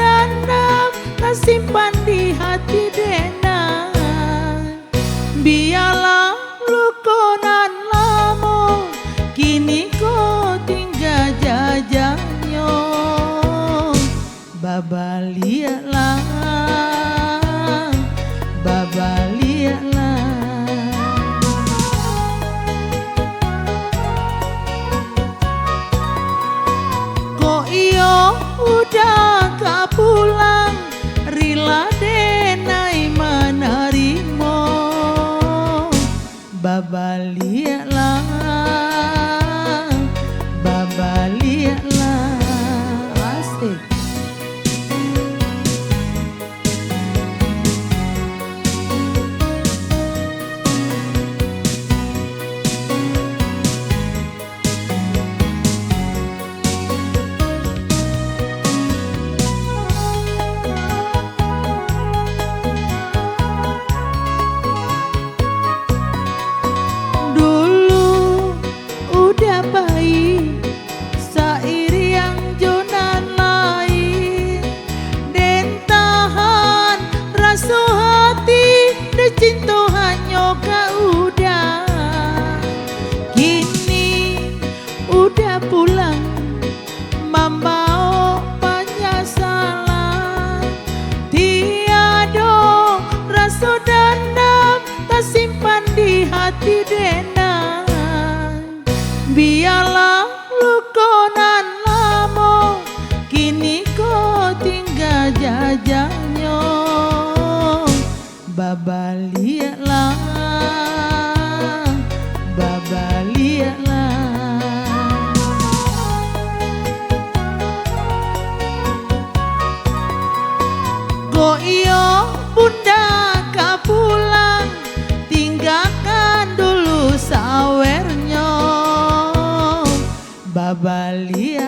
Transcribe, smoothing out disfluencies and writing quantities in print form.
dendam tak simpan di hati dena. Biarlah lukonan lamo kini kau tinggal jajanyo. Babalialah, babalialah. Kok iyo udah gak pulang, rila denai menerimo. Babalialah, babalialah. Asik. Baik sairi yang jonan lain den tahan rasa hati de cinta hanya kau udah. Kini udah pulang membawa banyak salah, tiada rasa dendam tak simpan di hati dena. Biarlah lukonan lamo kini kau tinggal jajanyo. Babalialah, babalialah. Kok iyo bunda gak pulang, tinggalkan dulu sawernya. Babalialah.